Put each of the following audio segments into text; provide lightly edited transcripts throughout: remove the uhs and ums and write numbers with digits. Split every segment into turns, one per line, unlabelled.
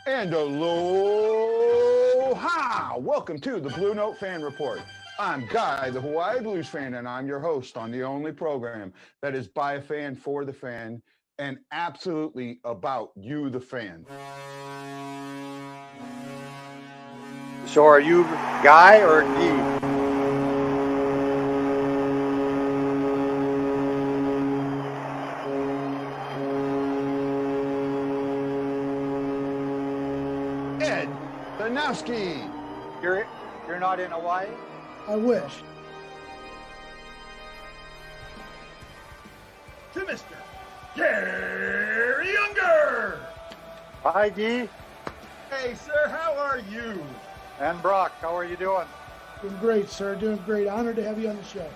And aloha! Welcome to the Blue Note Fan Report. I'm Guy, the Hawaii Blues fan, and I'm your host on the only program that is by a fan, for the fan, and absolutely about you, the fan.
So are you Guy or Guy?
Ed Danowski.
You're not in Hawaii?
I wish.
To Mr. Gary Younger.
Hi, Guy.
Hey, sir, how are you?
And Brock, how are you doing?
Doing great, sir. Doing great. Honored to have you on the show.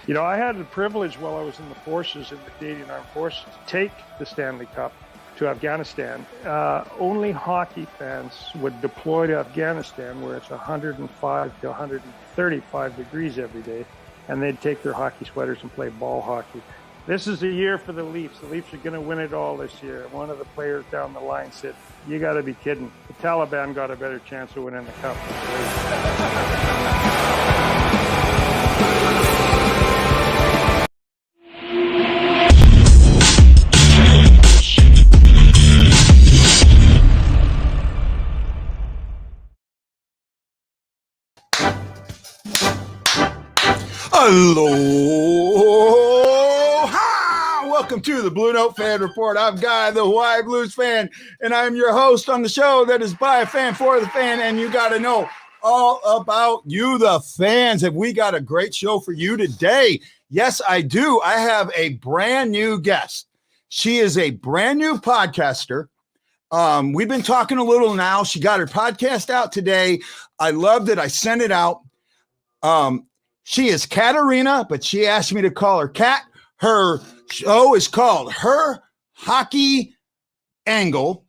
You know, I had the privilege while I was in the forces, in the Canadian Armed Forces, to take the Stanley Cup to Afghanistan. Only hockey fans would deploy to Afghanistan where it's 105 to 135 degrees every day, and they'd take their hockey sweaters and play ball hockey. This is a year for the Leafs. The Leafs are going to win it all this year. One of the players down the line said, "You got to be kidding. The Taliban got a better chance of winning the cup."
Aloha! Welcome to the Blue Note Fan Report. I'm Guy, the Hawaii Blues fan, and I'm your host on the show that is by a fan, for the fan, and you got to know all about you, the fans. Have we got a great show for you today? Yes, I do. I have a brand new guest. She is a brand new podcaster. We've been talking a little now. She got her podcast out today. I loved it. I sent it out. She is Katarina, but she asked me to call her Kat. Her show is called Her Hockey Angle,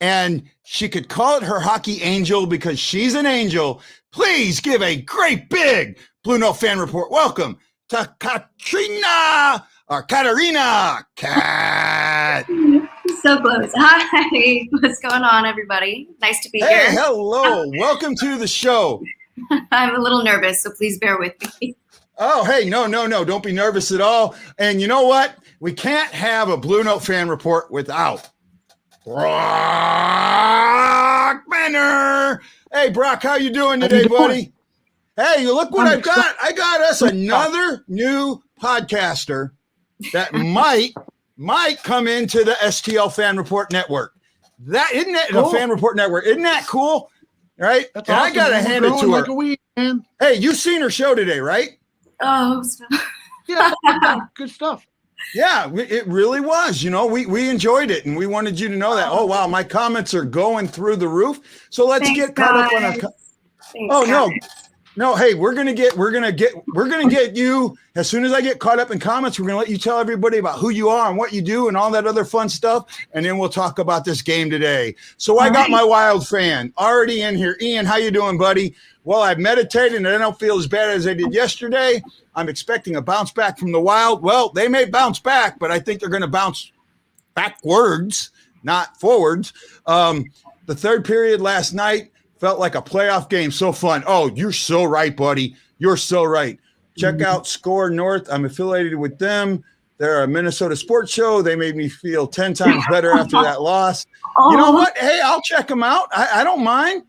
and she could call it Her Hockey Angel because she's an angel. Please give a great big Blue Note Fan Report welcome to Katarina. Kat.
So close. Hi. What's going on, everybody? Nice to be here.
Hey, hello. Welcome to the show.
I'm a little nervous, so please bear with me.
Oh, hey, no. Don't be nervous at all. And you know what? We can't have a Blue Note Fan Report without Brock Benner. Hey, Brock, how you doing today, buddy? Hey, look what I've got. I got us another new podcaster that might come into the STL Fan Report Network. That isn't it, the Fan Report Network? Isn't that cool? Right?
That's
and
awesome.
I gotta hand it to her.
Like a weed, man.
Hey, you seen her show today, right?
Oh,
Yeah, good stuff.
Yeah, it really was. You know, we enjoyed it, and we wanted you to know that. Oh wow, my comments are going through the roof. So let's
Thanks,
get caught up on our. No. Hey, we're gonna get you as soon as I get caught up in comments. We're gonna let you tell everybody about who you are and what you do and all that other fun stuff, and then we'll talk about this game today. So I got my Wild fan already in here. Ian, how you doing, buddy? Well, I've meditated and I don't feel as bad as I did yesterday. I'm expecting a bounce back from the Wild. Well, they may bounce back, but I think they're going to bounce backwards, not forwards. The third period last night felt like a playoff game. So fun. Oh, you're so right, buddy. You're so right. Check out Score North. I'm affiliated with them. They're a Minnesota sports show. They made me feel 10 times better after that loss. You know what? Hey, I'll check them out. I don't mind.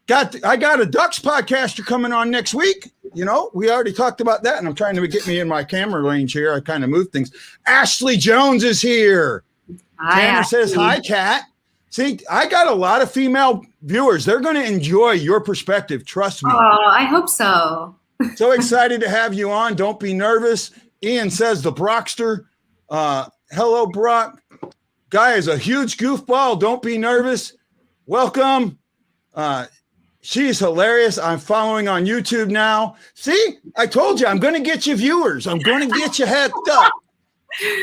I got a Ducks podcaster coming on next week. You know, we already talked about that, and I'm trying to get me in my camera range here. I kind of moved things. Ashley Jones is here.
Hi,
Tanner says, hi, Kat. See, I got a lot of female viewers. They're going to enjoy your perspective. Trust me.
Oh, I hope so.
So excited to have you on. Don't be nervous. Ian says the Brockster. Hello, Brock. Guy is a huge goofball. Don't be nervous. Welcome. She's hilarious. I'm following on YouTube now. See, I told you I'm going to get you viewers. I'm going to get you hecked up.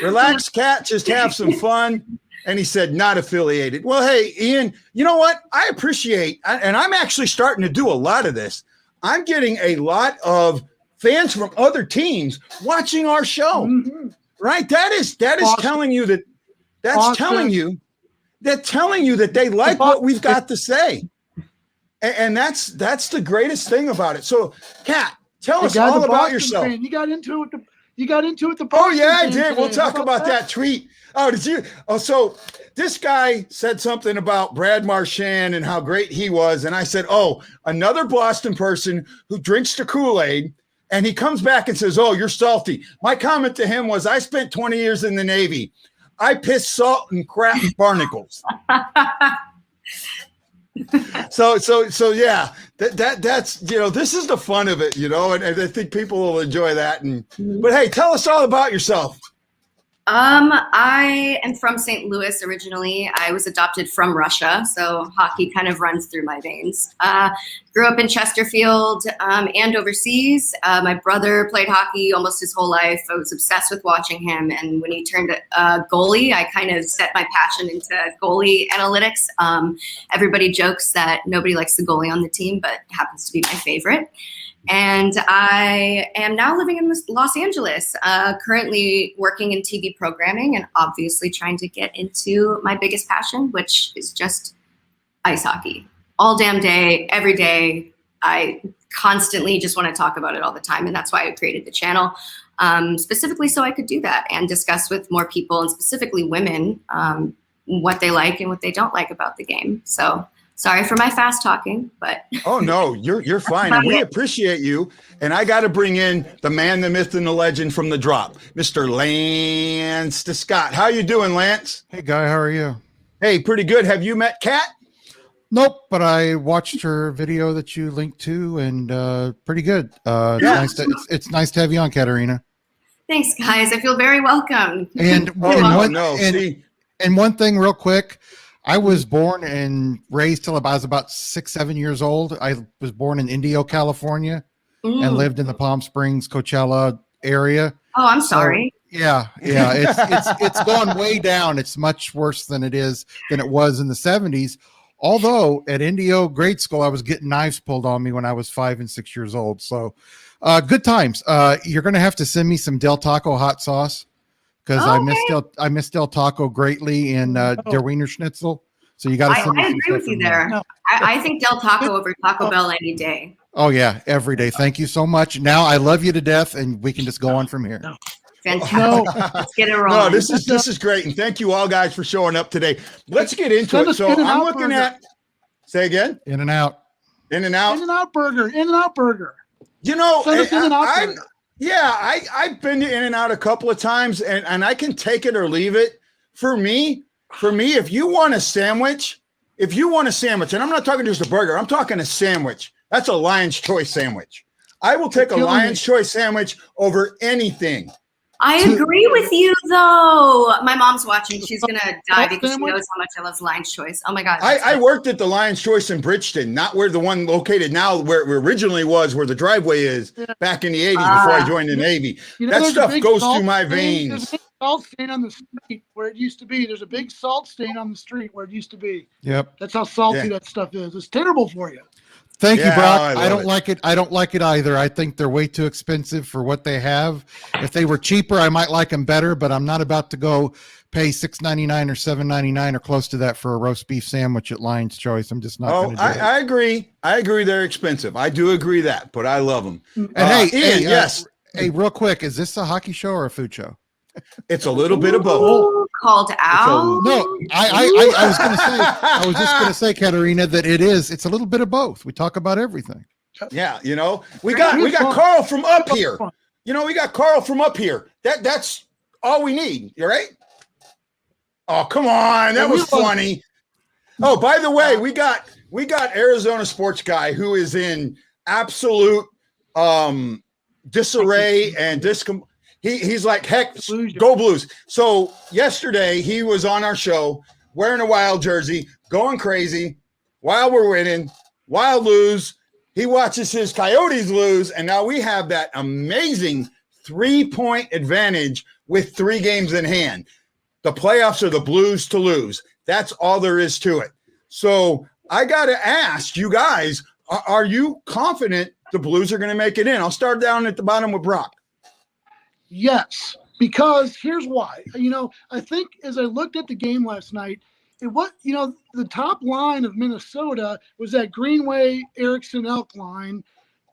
Relax, Kat. Just have some fun. And he said, not affiliated. Well, hey, Ian, you know what? I appreciate, and I'm actually starting to do a lot of this. I'm getting a lot of fans from other teams watching our show, right? That is awesome. Telling you that telling you that they like what we've got to say. And that's the greatest thing about it. So, Kat, tell us all about yourself.
Fan. You got into it. You got into it.
Oh yeah, I did. We'll talk about that tweet. Oh, did you? Oh, so this guy said something about Brad Marchand and how great he was, and I said, "Oh, another Boston person who drinks the Kool-Aid." And he comes back and says, "Oh, you're salty." My comment to him was, "I spent 20 years in the Navy. I piss salt and crap barnacles." So yeah, that's this is the fun of it, and I think people will enjoy that. But hey, tell us all about yourself.
I am from St. Louis originally. I was adopted from Russia, so hockey kind of runs through my veins. Grew up in Chesterfield and overseas. My brother played hockey almost his whole life. I was obsessed with watching him, and when he turned goalie, I kind of set my passion into goalie analytics. Everybody jokes that nobody likes the goalie on the team, but happens to be my favorite. And I am now living in Los Angeles, currently working in TV programming and obviously trying to get into my biggest passion, which is just ice hockey. All damn day, every day. I constantly just want to talk about it all the time. And that's why I created the channel, specifically so I could do that and discuss with more people, and specifically women, what they like and what they don't like about the game. So sorry for my fast talking, but
oh no, you're fine, and we appreciate you. And I got to bring in the man, the myth, and the legend from the drop, Mr. Lance Scott. How you doing, Lance?
Hey, Guy, how are you?
Hey, pretty good. Have you met Kat?
Nope, but I watched her video that you linked to, and pretty good. It's nice to have you on, Katerina.
Thanks, guys. I feel very welcome.
And one thing, real quick. I was born and raised till I was about 6-7 years old. I was born in Indio, California, and lived in the Palm Springs, Coachella area.
Oh, I'm sorry.
Yeah. It's gone way down. It's much worse than it was in the 70s. Although at Indio grade school, I was getting knives pulled on me when I was 5 and 6 years old. So good times. You're going to have to send me some Del Taco hot sauce, because I miss Del Taco greatly, and Der Wiener Schnitzel. So you got to send me some.
I agree with you there. I think Del Taco over Taco Bell any day.
Oh yeah, every day. Thank you so much. Now I love you to death, and we can just go on from here.
Fantastic. Let's get it rolling.
No, this is great, and thank you all guys for showing up today. Let's get into it. So I'm looking at. Say again.
In and out.
In and out.
In and out burger. In and out burger.
I've been to In-N-Out a couple of times, and I can take it or leave it. For me, if you want a sandwich, and I'm not talking just a burger, I'm talking a sandwich. That's a Lion's Choice sandwich. I will take a Lion's Choice sandwich over anything.
I agree with you, though. My mom's watching. She's going to die because she knows how much I love Lion's Choice. Oh, my God.
I worked at the Lion's Choice in Bridgeton, not where the one located now, where it originally was, where the driveway is, back in the 80s before I joined the Navy. That stuff goes through my veins.
There's a big salt stain on the street where it used to be. There's a big salt stain on the street where it used to be.
Yep.
That's how salty that stuff is. It's terrible for you.
Thank you, Brock. I don't like it. I don't like it either. I think they're way too expensive for what they have. If they were cheaper, I might like them better, but I'm not about to go pay $6.99 or $7.99 or close to that for a roast beef sandwich at Lion's Choice. I'm just not going to do it.
I agree. They're expensive. I do agree that, but I love them.
And
Ian, yes.
Hey, real quick, is this a hockey show or a food show?
It's a little bit of both.
Called out.
No, I was going to say. I was just going to say, Katerina, that it's a little bit of both. We talk about everything.
Yeah, we got Carl from up here. We got Carl from up here. That's all we need. You right? Oh, come on, that was funny. Oh, by the way, we got Arizona sports guy who is in absolute disarray and He's like, heck, go Blues. So yesterday he was on our show wearing a Wild jersey, going crazy. Wild were winning, Wild lose. He watches his Coyotes lose, and now we have that amazing 3-point advantage with 3 games in hand. The playoffs are the Blues to lose. That's all there is to it. So I got to ask you guys, are you confident the Blues are going to make it in? I'll start down at the bottom with Brock.
Yes, because here's why. I think as I looked at the game last night, the top line of Minnesota was that Greenway, Erickson, Elk line.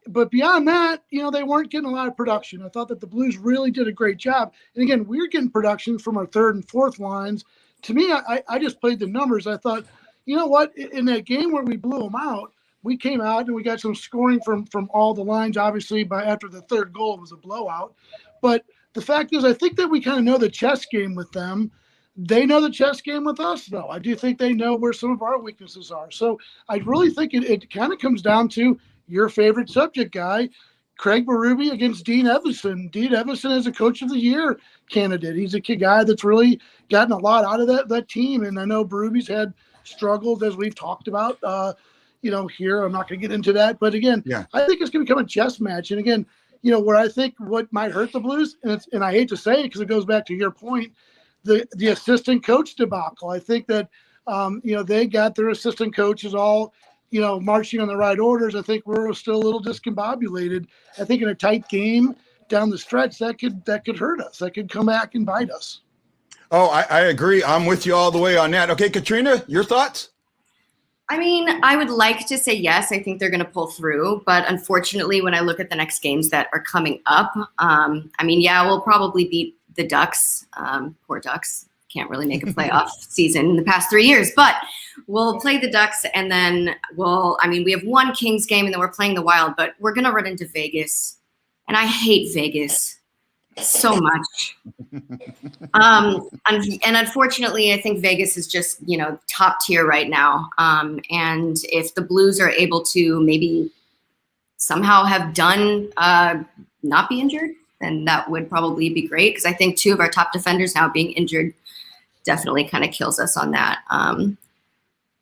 But beyond that, they weren't getting a lot of production. I thought that the Blues really did a great job. And again, we were getting production from our third and fourth lines. To me, I just played the numbers. I thought, you know what? In that game where we blew them out, we came out and we got some scoring from all the lines. Obviously, after the third goal, it was a blowout. But the fact is, I think that we kind of know the chess game with them. They know the chess game with us, though. I do think they know where some of our weaknesses are. So I really think it kind of comes down to your favorite subject guy, Craig Berube against Dean Evison. Dean Evison is a Coach of the Year candidate. He's a guy that's really gotten a lot out of that team. And I know Berube's had struggles, as we've talked about, here. I'm not going to get into that. But again, I think it's going to become a chess match. And again, where I think what might hurt the Blues, and I hate to say it because it goes back to your point, the assistant coach debacle. I think that, they got their assistant coaches all – marching on the right orders. I think we're still a little discombobulated. I think in a tight game down the stretch, that could hurt us. That could come back and bite us.
Oh, I agree. I'm with you all the way on that. Okay, Katrina, your thoughts?
I mean, I would like to say yes. I think they're going to pull through. But unfortunately, when I look at the next games that are coming up, we'll probably beat the Ducks. Poor Ducks. Can't really make a playoff season in the past 3 years, but we'll play the Ducks and then we have one Kings game and then we're playing the Wild, but we're going to run into Vegas. And I hate Vegas so much. And unfortunately, I think Vegas is just, top tier right now. And if the Blues are able to maybe somehow have done not be injured, then that would probably be great. Because I think two of our top defenders now being injured definitely kind of kills us on that.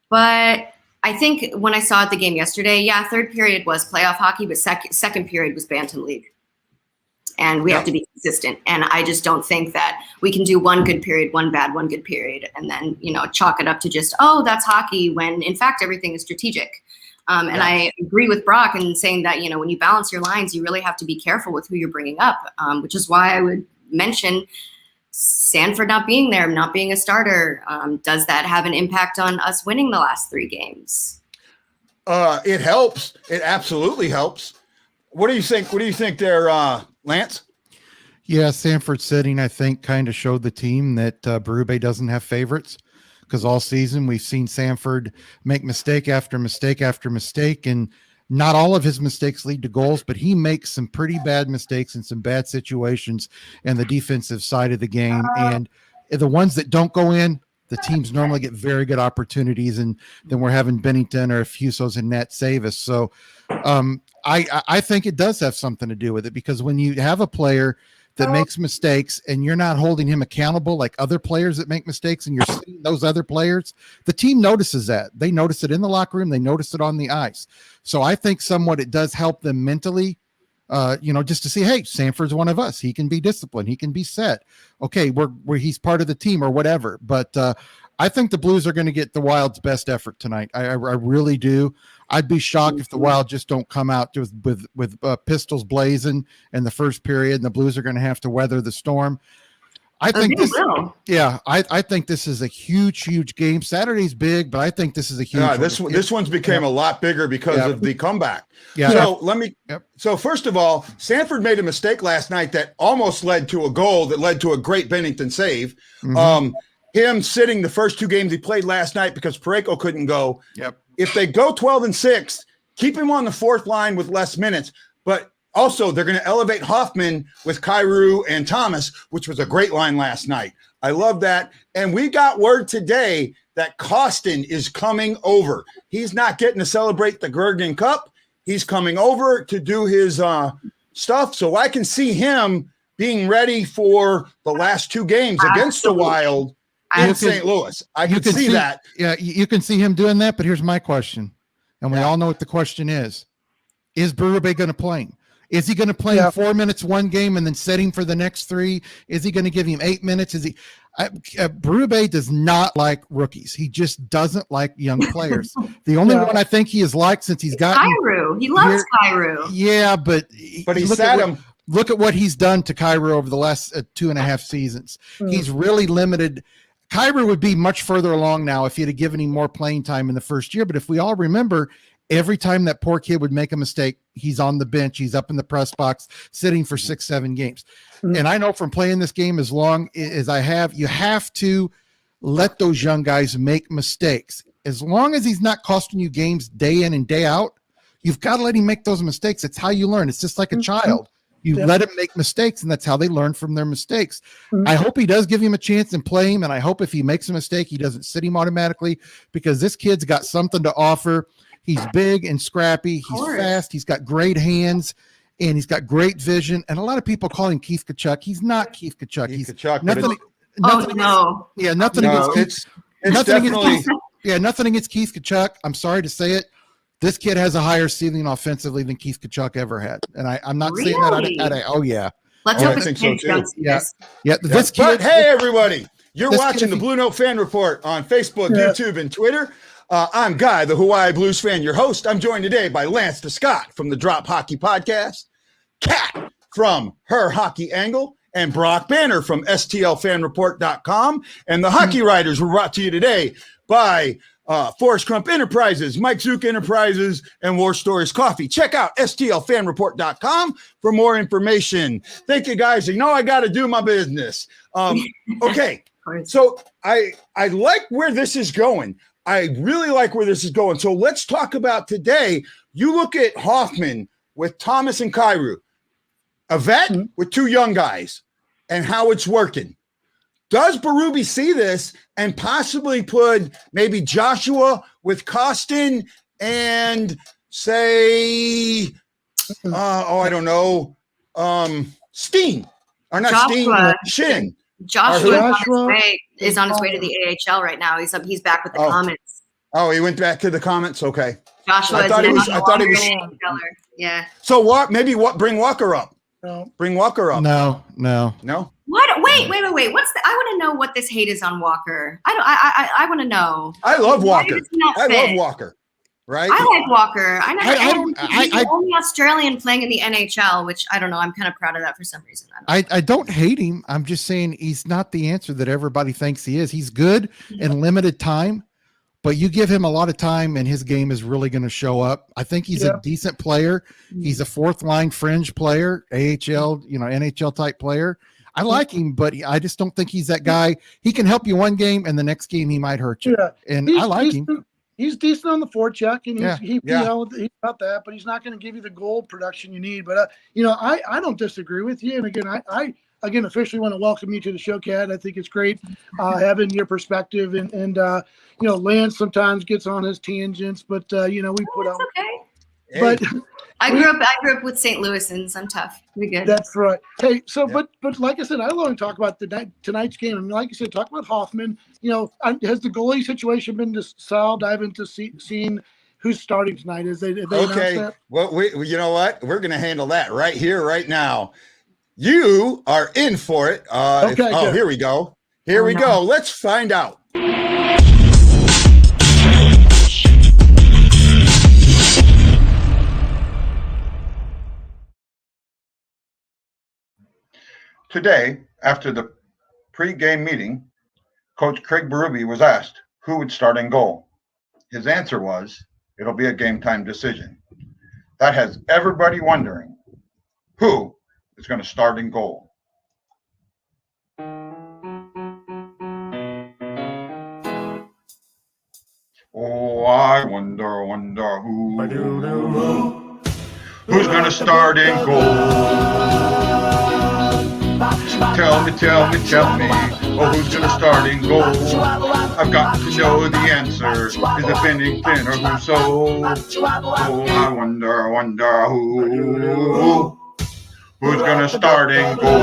But I think when I saw the game yesterday, third period was playoff hockey, but second period was Bantam League. And we have to be consistent. And I just don't think that we can do one good period, one bad, one good period, and then, chalk it up to just, that's hockey, when in fact everything is strategic. And I agree with Brock in saying that, when you balance your lines, you really have to be careful with who you're bringing up, which is why I would mention Sanford not being there, not being a starter. Does that have an impact on us winning the last 3 games?
It helps. It absolutely helps. What do you think? What do you think there, Lance?
Yeah, Sanford sitting, I think, kind of showed the team that Berube doesn't have favorites, because all season we've seen Sanford make mistake after mistake after mistake, and not all of his mistakes lead to goals, but he makes some pretty bad mistakes in some bad situations in the defensive side of the game. And the ones that don't go in, the teams normally get very good opportunities, and then we're having Bennington or Fusos and net save us. So I think it does have something to do with it, because when you have a player that makes mistakes and you're not holding him accountable like other players that make mistakes, and you're seeing those other players, the team notices that. They notice it in the locker room. They notice it on the ice. So I think somewhat it does help them mentally, just to see, hey, Sanford's one of us. He can be disciplined. He can be set. Okay, he's part of the team or whatever. But I think the Blues are going to get the Wild's best effort tonight. I really do. I'd be shocked if the Wild just don't come out with pistols blazing in the first period, and the Blues are going to have to weather the storm. I think this. Yeah, I think this is a huge game. Saturday's big, but I think this is a huge.
This one's became a lot bigger because of the comeback. Yeah. So first of all, Sanford made a mistake last night that almost led to a goal that led to a great Bennington save. Mm-hmm. Him sitting the first 2 games he played last night because Parayko couldn't go.
Yep.
If they go 12-6, keep him on the 4th line with less minutes, but. Also, they're going to elevate Hoffman with Kyrou and Thomas, which was a great line last night. I love that. And we got word today that Costin is coming over. He's not getting to celebrate the Gergen Cup. He's coming over to do his stuff. So I can see him being ready for the last 2 games against the Wild in St. Louis. I can see that.
Yeah, you can see him doing that. But here's my question. And we all know what the question is. Is Berube going to play him? Is he going to play him 4 minutes one game and then set him for the next 3? Is he going to give him 8 minutes? Is he? Berube does not like rookies. He just doesn't like young players. The only one I think he has liked since he's gotten
Kyrou. He loves Kyrou.
Yeah, but
he sat him.
Look at what he's done to Kyrou over the last 2.5 seasons. He's really limited. Kyrou would be much further along now if he'd have given him more playing time in the first year. But if we all remember, every time that poor kid would make a mistake, he's on the bench, he's up in the press box, sitting for 6-7 games. And I know from playing this game as long as I have, you have to let those young guys make mistakes. As long as he's not costing you games day in and day out, you've got to let him make those mistakes. It's how you learn. It's just like a child. You let him make mistakes, and that's how they learn from their mistakes. I hope he does give him a chance and play him, and I hope if he makes a mistake, he doesn't sit him automatically, because this kid's got something to offer. He's big and scrappy. He's fast. He's got great hands, and he's got great vision. And a lot of people call him Keith Kachuk. He's not Keith Kachuk. He's nothing. Nothing against Keith Kachuk. I'm sorry to say it. This kid has a higher ceiling offensively than Keith Kachuk ever had. And I'm not saying that
Let's hope
I think so too.
This kid.
But hey, everybody, you're watching the Blue Note Fan Report on Facebook, YouTube, and Twitter. I'm Guy, the Hawaii Blues fan, your host. I'm joined today by Lance DeScott from the Drop Hockey Podcast, Kat from Her Hockey Angle, and Brock Banner from STLFanReport.com. And the Hockey Writers were brought to you today by Forrest Crump Enterprises, Mike Zook Enterprises, and War Stories Coffee. Check out STLFanReport.com for more information. Thank you, guys. You know I got to do my business. Okay, so I like where this is going. I really like where this is going. So let's talk about today. You look at Hoffman with Thomas and Kyrou, a vet with 2 young guys, and how it's working. Does Berube see this and possibly put maybe Joshua with Costin and say, I don't know, Steen, or not Joshua, Steen, Shin.
Joshua is on his way to the AHL right now. He's back with the Comets.
Oh, he went back to the Comments. Okay.
Joshua.
I thought he was.
Yeah.
So bring Walker up. No. Bring Walker up.
No.
What? Wait. I want to know what this hate is on Walker. I want to know.
I love Walker. Love Walker. Right?
I like Walker. He's the only Australian playing in the NHL, which I don't know. I'm kind of proud of that for some reason.
I don't hate him. I'm just saying he's not the answer that everybody thinks he is. He's good in limited time, but you give him a lot of time and his game is really going to show up. I think he's a decent player. He's a 4th line fringe player, AHL, NHL type player. I like him, but I just don't think he's that guy. He can help you one game and the next game he might hurt you. Yeah. And I like him.
He's decent on the forecheck, and he's got that, but he's not going to give you the goal production you need. But I don't disagree with you. And again, I officially want to welcome you to the show, Kat. I think it's great having your perspective, and Lance sometimes gets on his tangents, but we put out.
Okay.
Hey.
But
I grew up with St. Louisans. I'm tough. We good.
That's right. Hey, so but like I said, I want to talk about tonight's game. I mean, like you said, talk about Hoffman. Has the goalie situation been solved? I haven't seen who's starting tonight. Is they
okay? That? Well, you know what? We're going to handle that right here, right now. You are in for it. Okay. Here we go. Here we go. Let's find out.
Today, after the pre-game meeting, Coach Craig Berube was asked who would start in goal. His answer was, it'll be a game-time decision. That has everybody wondering, who is going to start in goal? Oh, I wonder who's going to start in goal? Tell me, oh, who's going to start in goal? I've got to know the answer. Is it Bennington or Rousseau? Oh, I wonder who's going to start in goal?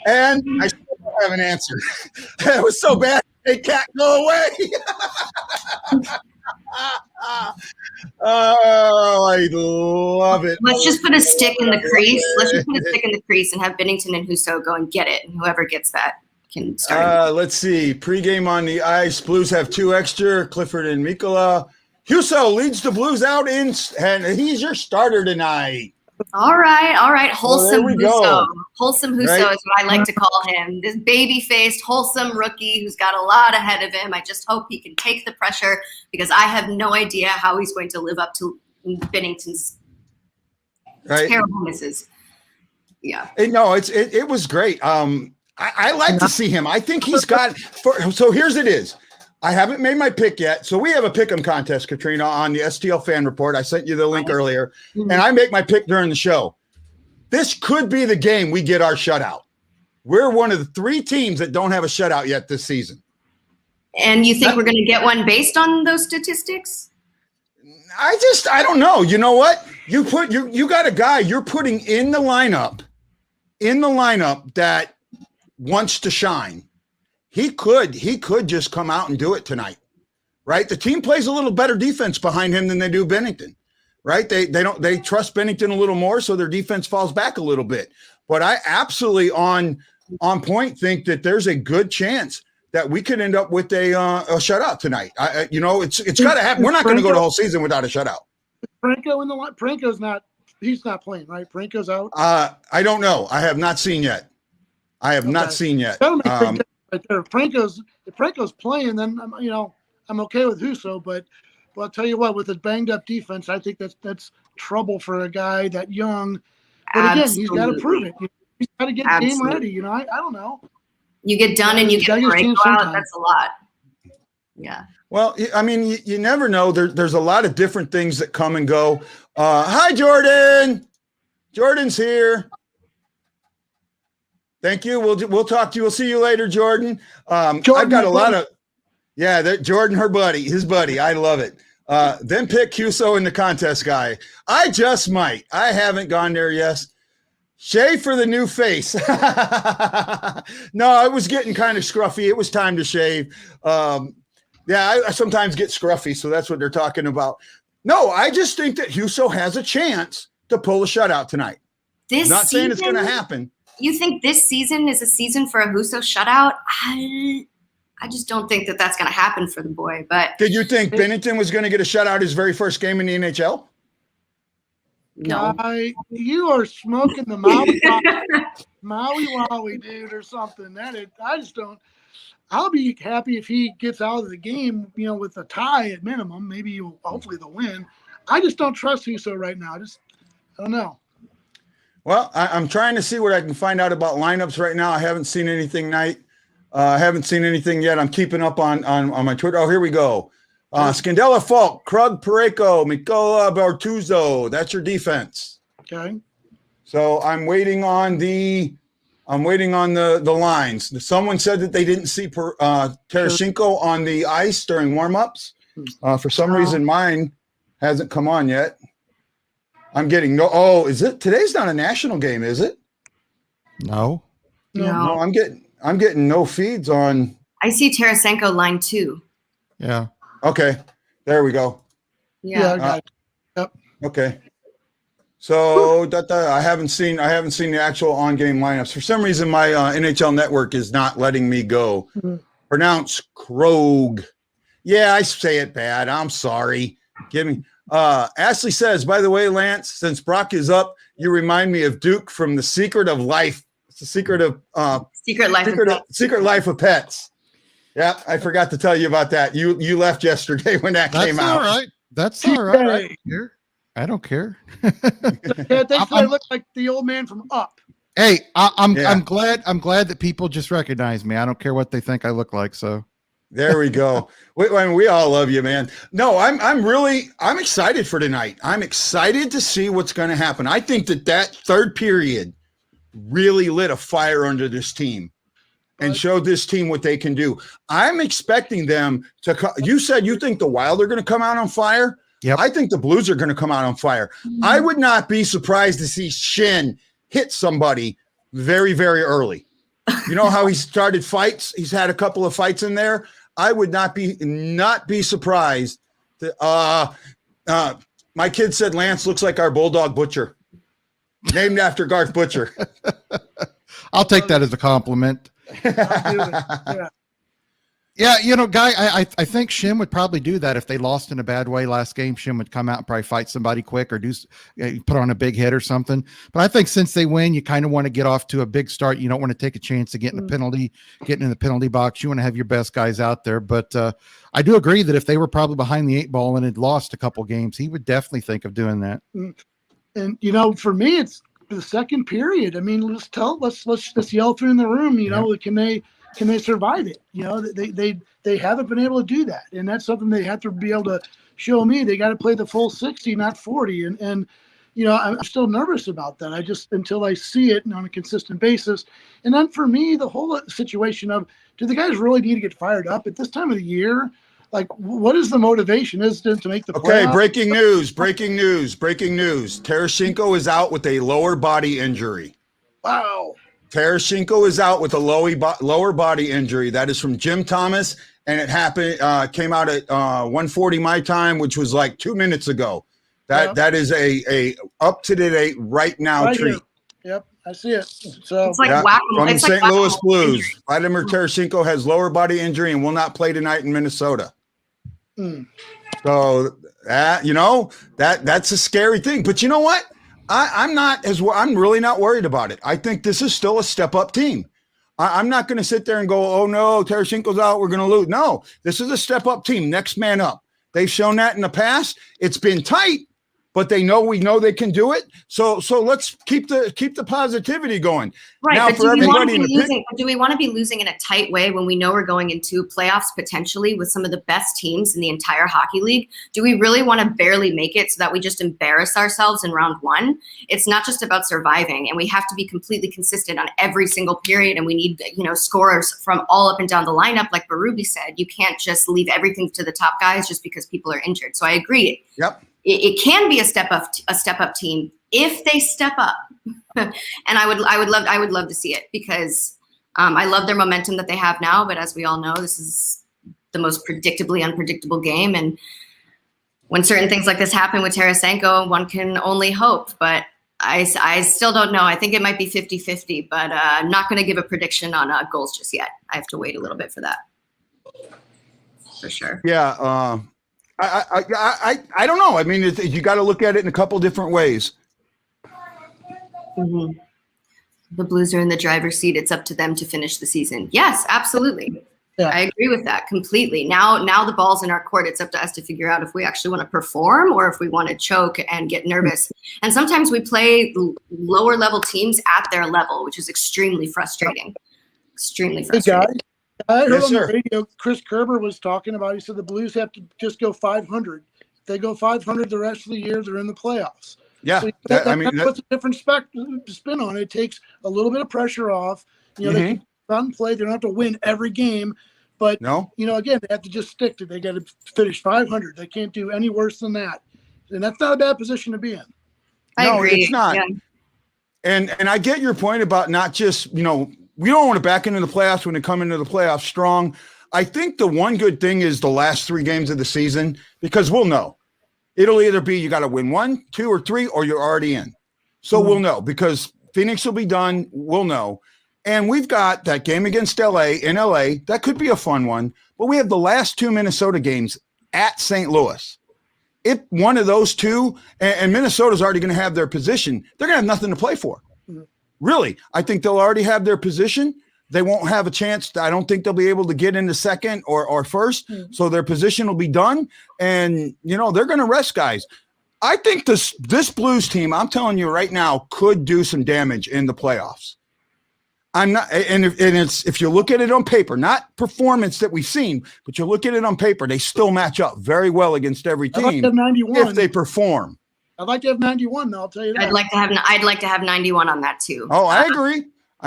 And I still don't have an answer. That was so bad. Hey, Cat, go away. Oh, I love it.
Let's just put a stick in the crease. Let's just put a stick in the crease and have Bennington and Husso go and get it. And whoever gets that can start.
Let's see. Pregame on the ice. Blues have 2 extra. Clifford and Mikkola. Husso leads the Blues out and he's your starter tonight.
All right. Wholesome Husso. Wholesome Husso
Right?
is what I like to call him. This baby-faced, wholesome rookie who's got a lot ahead of him. I just hope he can take the pressure because I have no idea how he's going to live up to Bennington's terrible misses. Yeah.
It was great. I like to see him. I think he's got so here's it is. I haven't made my pick yet. So we have a pick'em contest, Katrina, on the STL fan report. I sent you the link earlier, and I make my pick during the show. This could be the game we get our shutout. We're one of the 3 teams that don't have a shutout yet this season.
And you think we're going to get one based on those statistics?
I don't know. You know what? You got a guy you're putting in the lineup that wants to shine. He could just come out and do it tonight, right? The team plays a little better defense behind him than they do Bennington, right? They trust Bennington a little more, so their defense falls back a little bit. But I absolutely on point think that there's a good chance that we could end up with a shutout tonight. It's got to happen. We're not going to go the whole season without a shutout.
Franco in the line. Franco's not. He's not playing, right? Franco's out.
I don't know. I have not seen yet. Not seen yet.
If Franco's playing, then I'm okay with Husso. But I'll tell you what, with a banged up defense, I think that's trouble for a guy that young. But again, he's got to prove it. He's got to get game ready. I don't know.
You get done and you get Franco out. That's a lot. Yeah.
Well, I mean, you never know. There's a lot of different things that come and go. Hi, Jordan. Jordan's here. Thank you. We'll talk to you. We'll see you later, Jordan. I've got a lot of Jordan, his buddy. I love it. Then pick Husso in the contest guy. I just might. I haven't gone there yet. Shave for the new face. No, it was getting kind of scruffy. It was time to shave. I sometimes get scruffy, so that's what they're talking about. No, I just think that Husso has a chance to pull a shutout tonight. Not saying it's going to happen.
You think this season is a season for a Husso shutout? I just don't think that that's going to happen for the boy. But
did you think Bennington was going to get a shutout his very first game in the NHL?
No.
You are smoking the Maui Wowie, dude, or something. I just don't. I'll be happy if he gets out of the game, with a tie at minimum. Maybe hopefully they'll win. I just don't trust Husso right now. I don't know.
Well, I'm trying to see what I can find out about lineups right now. I haven't seen anything I haven't seen anything yet. I'm keeping up on my Twitter. Oh, here we go. Scandella, Falk, Krug, Pareko, Mikkola, Bortuzzo. That's your defense.
Okay.
So I'm waiting on the lines. Someone said that they didn't see Tarasenko on the ice during warmups. For some reason, mine hasn't come on yet. I'm getting no. Oh, is it? Today's not a national game, is it?
No.
No, I'm getting no feeds on.
I see Tarasenko line 2.
Yeah.
Okay, there we go.
Yeah.
I got it. Yep.
Okay. So I haven't seen the actual on-game lineups. For some reason, my NHL network is not letting me go.
Mm-hmm.
Pronounce Krog. Yeah, I say it bad. I'm sorry. Give me. Ashley says, by the way, Lance, since Brock is up, you remind me of Duke from The Secret of Life. It's the Secret Life of Pets. Yeah, I forgot to tell you about that. You left yesterday when that came out.
That's all right. I don't care.
Yeah, I look like the old man from Up.
Hey, I'm glad that people just recognize me. I don't care what they think I look like. So
there we go. We all love you, man. No, I'm excited for tonight. I'm excited to see what's going to happen. I think that third period really lit a fire under this team and showed this team what they can do. I'm expecting them to. You said you think the Wild are going to come out on fire.
Yep.
I think the Blues are going to come out on fire. Mm-hmm. I would not be surprised to see Shin hit somebody very, very early. You know how he started fights? He's had a couple of fights in there. I would not be surprised. My kid said Lance looks like our bulldog Butcher, named after Garth Butcher.
I'll take that as a compliment.
Yeah.
Yeah, you know, Guy, I think Shim would probably do that if they lost in a bad way last game. Shim would come out and probably fight somebody quick or put on a big hit or something. But I think since they win, you kind of want to get off to a big start. You don't want to take a chance of getting in the penalty box. You want to have your best guys out there. But I do agree that if they were probably behind the 8 ball and had lost a couple games, he would definitely think of doing that.
And you know, for me, it's the second period. I mean, let's the elephant in the room. You know, can they survive it? You know, they haven't been able to do that, and that's something they have to be able to show me. They got to play the full 60, not 40, and you know, I'm still nervous about that. I just until I see it on a consistent basis, and then for me, the whole situation of do the guys really need to get fired up at this time of the year? Like, what is the motivation? Is it to make the
okay?
playoffs?
Breaking news! Tarasenko is out with a lower body injury.
Wow.
Tarasenko is out with a lower body injury. That is from Jim Thomas, and it happened. Came out at 1:40 my time, which was like 2 minutes ago. That is a up to date right now
Right
treat.
here. Yep, I see it. So
It's like
from
it's
St.
like
Louis Blues. Vladimir Tarasenko has lower body injury and will not play tonight in Minnesota. So that's a scary thing. But you know what? I'm really not worried about it. I think this is still a step up team. I'm not going to sit there and go, oh no, Tarasenko's out, we're going to lose. No, this is a step up team. Next man up. They've shown that in the past. It's been tight, but we know they can do it. So let's keep the positivity going.
Right,
now,
but do we want to be losing in a tight way when we know we're going into playoffs potentially with some of the best teams in the entire hockey league? Do we really want to barely make it so that we just embarrass ourselves in round one? It's not just about surviving, and we have to be completely consistent on every single period, and we need scorers from all up and down the lineup. Like Berube said, you can't just leave everything to the top guys just because people are injured. So I agree.
Yep.
It can be a step up team if they step up, and I would love to see it because I love their momentum that they have now. But as we all know, this is the most predictably unpredictable game, and when certain things like this happen with Tarasenko, one can only hope. But I still don't know. I think it might be 50-50, but I'm not going to give a prediction on goals just yet. I have to wait a little bit for that, for sure.
Yeah. I don't know. I mean, you got to look at it in a couple different ways.
Mm-hmm. The Blues are in the driver's seat. It's up to them to finish the season. Yes, absolutely. Yeah. I agree with that completely. Now the ball's in our court. It's up to us to figure out if we actually want to perform or if we want to choke and get nervous. And sometimes we play lower level teams at their level, which is extremely frustrating. Extremely frustrating.
I heard on the radio, Chris Kerber was talking about, he said the Blues have to just go 500. If they go 500 the rest of the year, they're in the playoffs.
Yeah.
So that puts a different spin on it. It takes a little bit of pressure off. They can run play. They don't have to win every game. But, again, they have to just stick to it. They got to finish 500. They can't do any worse than that. And that's not a bad position to be in.
I agree.
It's not. Yeah. And I get your point about not just, we don't want to back into the playoffs when they come into the playoffs strong. I think the one good thing is the last 3 games of the season, because we'll know. It'll either be you got to win 1, 2, or 3, or you're already in. So we'll know because Phoenix will be done. We'll know. And we've got that game against LA in LA. That could be a fun one. But we have the last 2 Minnesota games at St. Louis. If one of those two, and Minnesota's already going to have their position, they're going to have nothing to play for. Really, I think they'll already have their position. They won't have a chance. I don't think they'll be able to get into second or first. So their position will be done. And, they're going to rest guys. I think this Blues team, I'm telling you right now, could do some damage in the playoffs. I'm not, and if you look at it on paper, not performance that we've seen, but you look at it on paper, they still match up very well against every team.
I'd like to have 91
if they perform.
I'd like to have 91. I'll tell you that.
I'd like to have 91 on that too.
Oh, I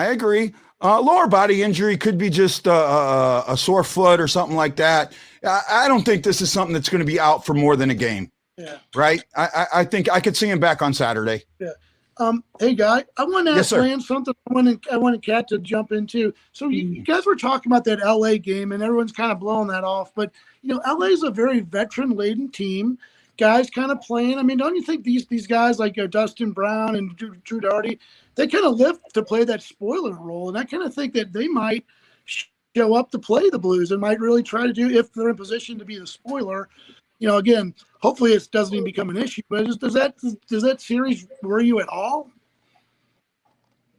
agree. Lower body injury could be just a sore foot or something like that. I don't think this is something that's going to be out for more than a game.
Yeah.
Right. I think I could see him back on Saturday.
Yeah. Hey, Guy, I want to
Yes,
ask
sir.
Lance something. I wanted Kat to jump into. So you guys were talking about that LA game, and everyone's kind of blowing that off. But LA is a very veteran-laden team. Guys kind of playing. I mean, don't you think these guys like Dustin Brown and Drew Dougherty, they kind of live to play that spoiler role, and I kind of think that they might show up to play the Blues and might really try to do, if they're in position to be the spoiler. Again, hopefully it doesn't even become an issue. But does that series worry you at all?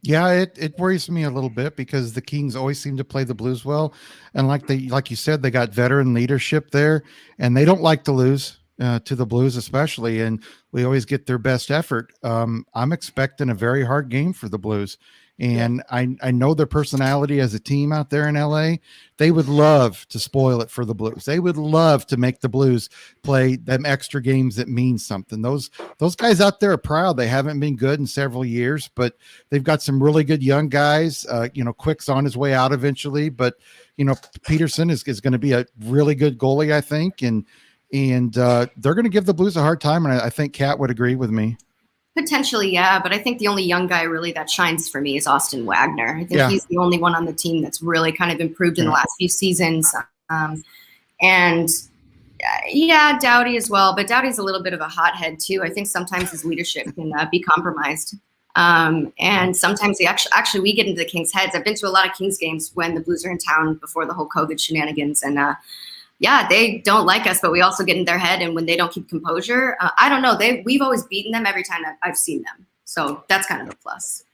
Yeah, it worries me a little bit because the Kings always seem to play the Blues well, and like you said, they got veteran leadership there, and they don't like to lose to the Blues especially, and we always get their best effort. I'm expecting a very hard game for the Blues, and I know their personality as a team out there in LA. They would love to spoil it for the Blues. They would love to make the Blues play them extra games that mean something. Those guys out there are proud. They haven't been good in several years, but they've got some really good young guys. Quick's on his way out eventually, but Peterson is going to be a really good goalie, I think, and they're going to give the Blues a hard time, and I think Kat would agree with me.
Potentially, yeah, but I think the only young guy really that shines for me is Austin Wagner. I think he's the only one on the team that's really kind of improved in the last few seasons. And Doughty as well, but Doughty's a little bit of a hothead too. I think sometimes his leadership can be compromised. And sometimes actually we get into the Kings' heads. I've been to a lot of Kings games when the Blues are in town before the whole COVID shenanigans, and they don't like us, but we also get in their head. And when they don't keep composure, I don't know. We've always beaten them every time I've seen them. So that's kind of a plus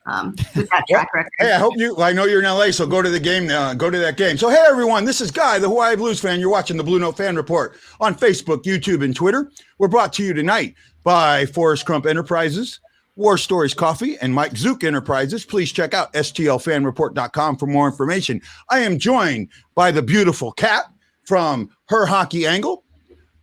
with that track record.
Hey, I know you're in LA, so go to the game now. Go to that game. So, hey, everyone, this is Guy, the Hawaii Blues fan. You're watching the Blue Note Fan Report on Facebook, YouTube, and Twitter. We're brought to you tonight by Forrest Crump Enterprises, War Stories Coffee, and Mike Zook Enterprises. Please check out stlfanreport.com for more information. I am joined by the beautiful Kat from Her Hockey Angle,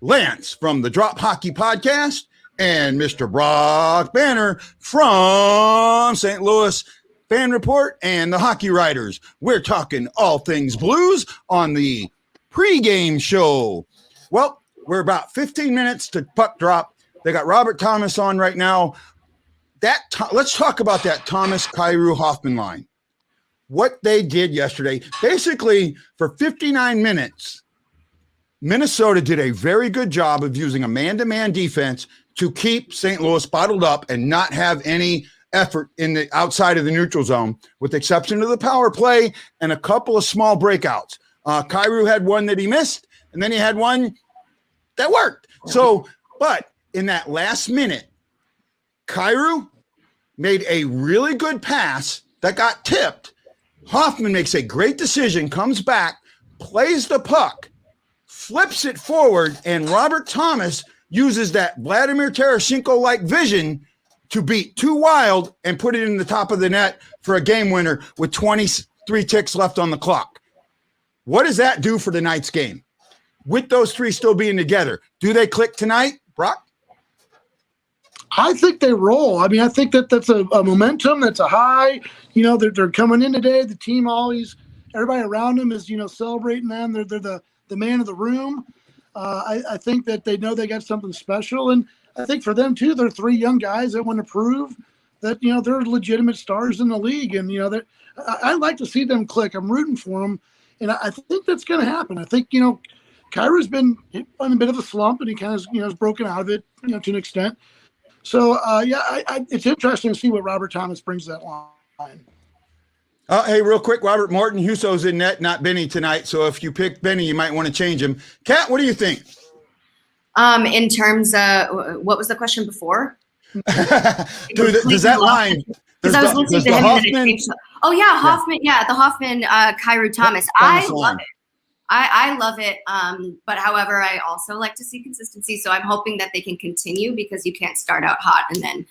Lance from the Drop Hockey Podcast, and Mr. Brock Banner from St. Louis Fan Report and the Hockey Writers. We're talking all things Blues on the pregame show. Well, we're about 15 minutes to puck drop. They got Robert Thomas on right now. Let's talk about that Thomas, Kyrou, Hoffman line. What they did yesterday, basically for 59 minutes, Minnesota did a very good job of using a man-to-man defense to keep St. Louis bottled up and not have any effort in the outside of the neutral zone, with the exception of the power play and a couple of small breakouts. Kyrou had one that he missed, and then he had one that worked. So, but in that last minute, Kyrou made a really good pass that got tipped. Hoffman makes a great decision, comes back, plays the puck, flips it forward, and Robert Thomas uses that Vladimir Tarasenko-like vision to beat Too Wild and put it in the top of the net for a game winner with 23 ticks left on the clock. What does that do for tonight's game? With those three still being together, do they click tonight, Brock?
I think they roll. I mean, I think that's a momentum. That's a high. They're coming in today. The team everybody around them is, celebrating them. They're the man of the room. I think that they know they got something special. And I think for them too, they're three young guys that want to prove that, they're legitimate stars in the league. And, I like to see them click. I'm rooting for them. And I think that's going to happen. I think, Kyrou's been on a bit of a slump, and he kind of, is broken out of it, to an extent. So, it's interesting to see what Robert Thomas brings to that line.
Hey, real quick, Robert Morton, Huso's in net, not Benny tonight. So if you pick Benny, you might want to change him. Kat, what do you think?
In terms of, what was the question before?
Does that line?
Because I was listening to him.
Hoffman,
Hoffman. Yeah, the Hoffman, Kyrou Thomas. I love it. I love it. But however, I also like to see consistency. So I'm hoping that they can continue, because you can't start out hot and then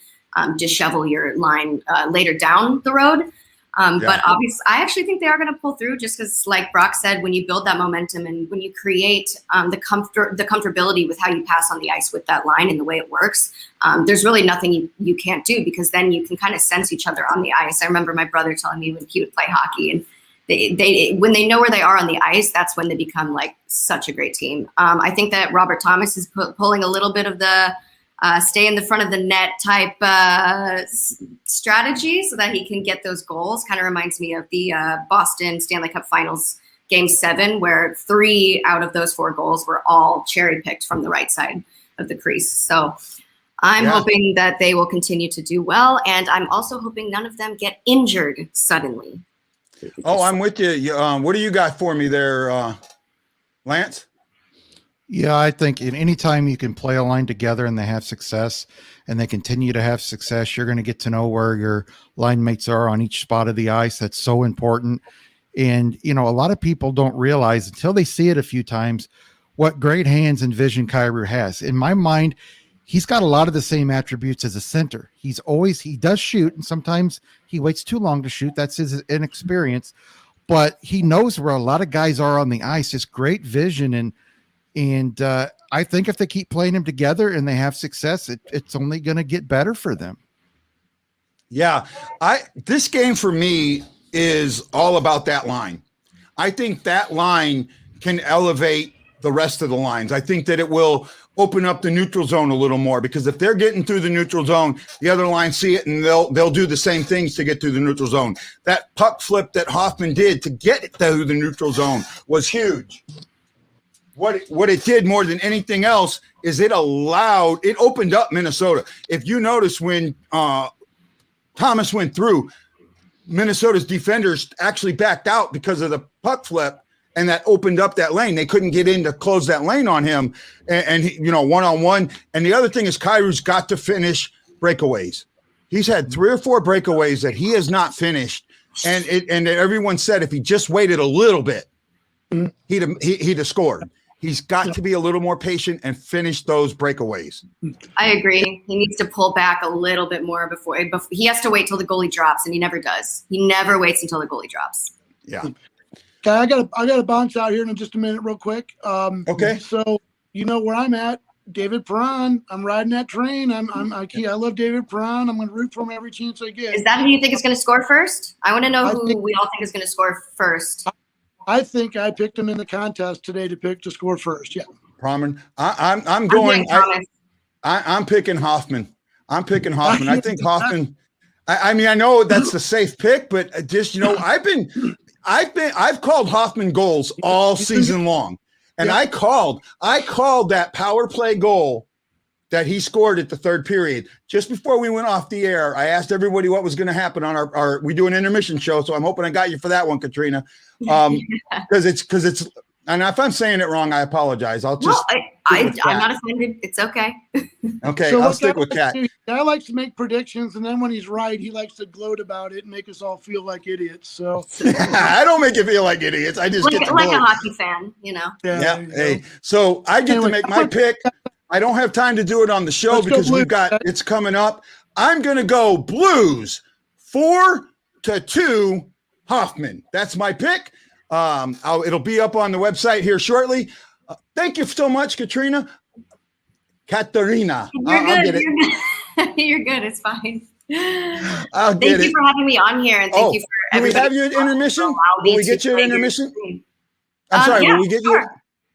dishevel your line later down the road. But obviously, I actually think they are going to pull through, just because, like Brock said, when you build that momentum and when you create the comfortability with how you pass on the ice with that line and the way it works, there's really nothing you can't do, because then you can kind of sense each other on the ice. I remember my brother telling me when he would play hockey, and they when they know where they are on the ice, that's when they become like such a great team. I think that Robert Thomas is pulling a little bit of the stay in the front of the net type strategy so that he can get those goals. Kind of reminds me of the Boston Stanley Cup Finals Game 7, where 3 out of those 4 goals were all cherry-picked from the right side of the crease. So I'm hoping that they will continue to do well, and I'm also hoping none of them get injured suddenly.
Oh, I'm with you. What do you got for me there, Lance?
Yeah, I think in any time you can play a line together and they have success and they continue to have success, you're going to get to know where your line mates are on each spot of the ice. That's so important. And, a lot of people don't realize until they see it a few times what great hands and vision Kyrou has. In my mind, he's got a lot of the same attributes as a center. He does shoot, and sometimes he waits too long to shoot. That's his inexperience. But he knows where a lot of guys are on the ice. It's great vision, and I think if they keep playing them together and they have success, it's only going to get better for them.
Yeah, this game for me is all about that line. I think that line can elevate the rest of the lines. I think that it will open up the neutral zone a little more, because if they're getting through the neutral zone, the other lines see it and they'll do the same things to get through the neutral zone. That puck flip that Hoffman did to get it through the neutral zone was huge. What it did more than anything else is it opened up Minnesota. If you notice when Thomas went through, Minnesota's defenders actually backed out because of the puck flip, and that opened up that lane. They couldn't get in to close that lane on him, and he, one-on-one. And the other thing is Kyrou's got to finish breakaways. He's had 3 or 4 breakaways that he has not finished, and everyone said if he just waited a little bit, he'd have scored. He's got to be a little more patient and finish those breakaways.
I agree. He needs to pull back a little bit more before he has to wait till the goalie drops, and he never does. He never waits until the goalie drops.
Yeah.
Okay, I gotta bounce out here in just a minute, real quick.
Okay.
So where I'm at, David Perron. I'm riding that train. I love David Perron. I'm gonna root for him every chance I get.
Is that who you think is going to score first? I want to know who we all think is going to score first.
I think I picked him in the contest today to score first. Yeah.
Praman. I'm going. I'm picking Hoffman. I think Hoffman. I mean, I know that's the safe pick, but just I've called Hoffman goals all season long, and I called that power play goal that he scored at the 3rd period. Just before we went off the air, I asked everybody what was going to happen on we do an intermission show, so I'm hoping I got you for that one, Katrina. Because it's and if I'm saying it wrong, I apologize. I'm
not offended. It's okay.
Okay,
so
I'll stick with Kat.
Guy likes to make predictions, and then when he's right, he likes to gloat about it and make us all feel like idiots. So
I don't make you feel like idiots. I just get to
like
gloat.
a hockey fan,
Yeah. Hey, so I get to make my pick. I don't have time to do it on the show because it's coming up. I'm going to go Blues 4-2 Hoffman. That's my pick. It'll be up on the website here shortly. Thank you so much, Katrina. Katarina.
You're good. You're good. It's fine.
Thank you
for having me on here, and thank you for everybody.
Will we have you at intermission? Will we get you at intermission? I'm sorry. Will we get you?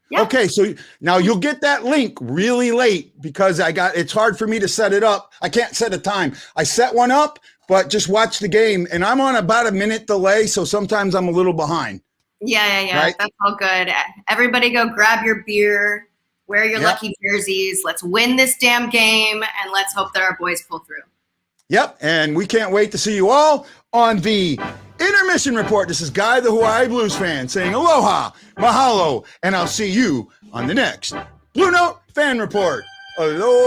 Yeah.
Okay, so now you'll get that link really late because it's hard for me to set it up. I can't set a time. I set one up, but just watch the game, and I'm on about a minute delay, so sometimes I'm a little behind.
Yeah.
Right?
That's all good. Everybody go grab your beer, wear your lucky jerseys. Let's win this damn game, and let's hope that our boys pull through.
Yep, and we can't wait to see you all on the Intermission Report. This is Guy, the Hawaii Blues fan, saying aloha, mahalo, and I'll see you on the next Blue Note Fan Report. Aloha.